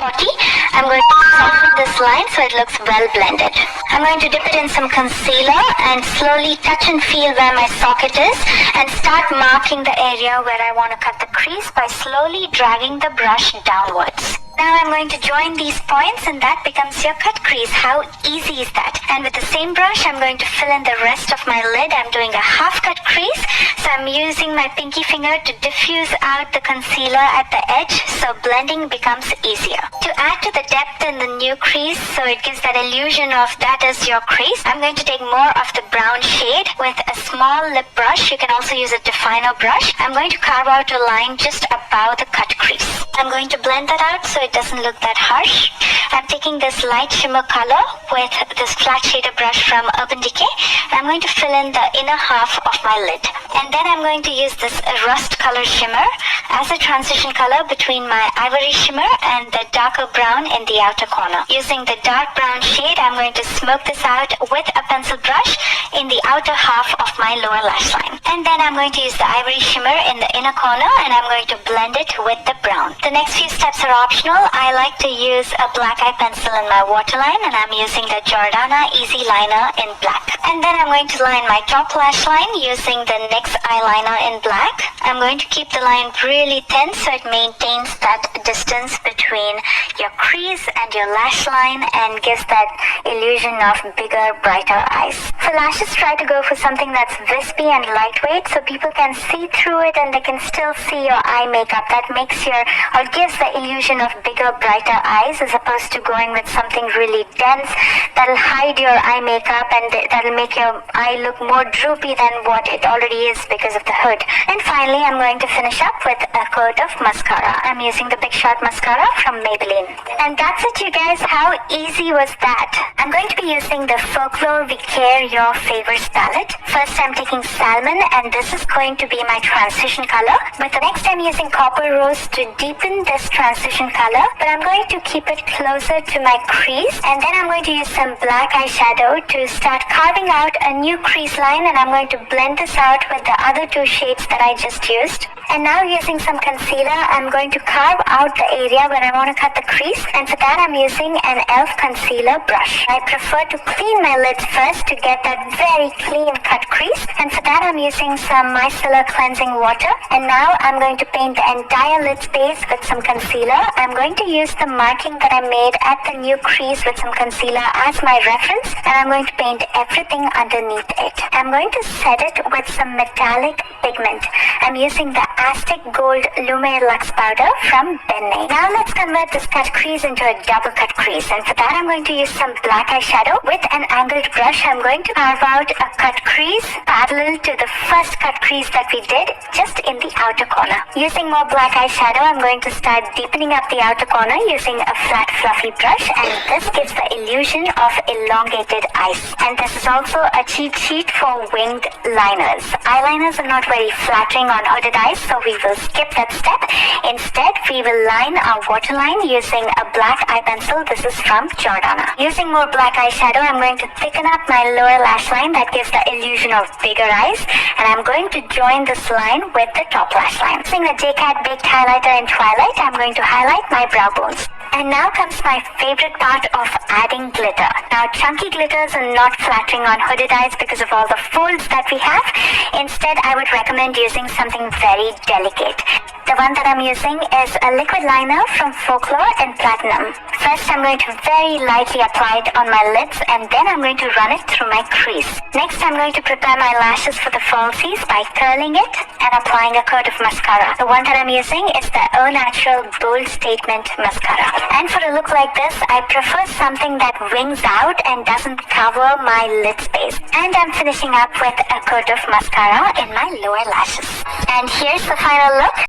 40. I'm going to soften this line so it looks well blended. I'm going to dip it in some concealer and slowly touch and feel where my socket is and start marking the area where I want to cut the crease by slowly dragging the brush downwards. Now I'm going to join these points and that becomes your cut crease. How easy is that? And with the same brush, I'm going to fill in the rest of my lid. I'm doing a half cut crease. So I'm using my pinky finger to diffuse out the concealer at the edge so blending becomes easier. To add to the depth in the new crease so it gives that illusion of that is your crease, I'm going to take more of the brown shade with a small lip brush. You can also use a definer brush. I'm going to carve out a line just above the cut crease. I'm going to blend that out so it doesn't look that harsh. I'm taking this light shimmer color with this flat shader brush from Urban Decay. I'm going to fill in the inner half of my lid. And then I'm going to use this rust color shimmer as a transition color between my ivory shimmer and the darker brown in the outer corner. Using the dark brown shade, I'm going to smoke this out with a pencil brush in the outer half of my lower lash line. And then I'm going to use the ivory shimmer in the inner corner and I'm going to blend it with the brown. The next few steps are optional. I like to use a black eye pencil in my waterline and I'm using the Jordana Easy Liner in black. And then I'm going to line my top lash line using the NYX eyeliner in black. I'm going to keep the line really thin so it maintains that distance between your crease and your lash line and gives that illusion of bigger, brighter eyes. For lashes, try to go for something that's wispy and lightweight so people can see through it and they can still see your eye makeup. That makes your, or gives the illusion of bigger, brighter eyes as opposed to going with something really dense that'll hide your eye makeup and that'll make your eye look more droopy than what it already is because of the hood. And finally, I'm going to finish up with a coat of mascara. I'm using the Big Shot mascara from Maybelline. And that's it, you guys. How easy was that? I'm going to be using the Folklore Vicare Your Favors palette. First, I'm taking Salmon and this is going to be my transition color. But the next, I'm using Copper Rose to deepen this transition color. But I'm going to keep it closer to my crease. And then I'm going to use some black eyeshadow to start carving out a new crease line. And I'm going to blend this out with the other two shades that I just used. And now using some concealer, I'm going to carve out the area where I want to cut the crease. And for that, I'm using an e.l.f. concealer brush. I prefer to clean my lids first to get that very clean cut crease. And for that, I'm using some micellar cleansing water. And now I'm going to paint the entire lid space with some concealer. I'm going to use the marking that I made at the new crease with some concealer as my reference. And I'm going to paint everything underneath it. I'm going to set it with some metallic pigment. I'm using the Aztec Gold Lumiere Luxe Powder from Benne. Now let's convert this cut crease into a double cut crease. And for that, I'm going to use some black eyeshadow. With an angled brush, I'm going to carve out a cut crease parallel to the first cut crease that we did just in the outer corner. Using more black eyeshadow, I'm going to start deepening up the outer corner using a flat fluffy brush, and this gives the illusion of elongated eyes. And this is also a cheat sheet for winged liners. Eyeliners are not very flattering on hooded eyes, so we will skip that step. Instead, we will line our waterline using a black eye pencil. This is from Jordana. Using more black eyeshadow, I'm going to thicken up my lower lash line. That gives the illusion of bigger eyes. And I'm going to join this line with the top lash line. Using a JCat Baked Highlighter in Twilight, I'm going to highlight my brow bones. And now comes my favorite part of adding glitter. Now, chunky glitters are not flattering on hooded eyes because of all the folds that we have. Instead, I would recommend using something very delicate. The one that I'm using is a liquid liner from Folklore in Platinum. First, I'm going to very lightly apply it on my lids and then I'm going to run it through my crease. Next, I'm going to prepare my lashes for the falsies by curling it and applying a coat of mascara. The one that I'm using is the Au Natural Bold Statement Mascara. And for a look like this, I prefer something that wings out and doesn't cover my lid space. And I'm finishing up with a coat of mascara in my lower lashes. And here's the final look.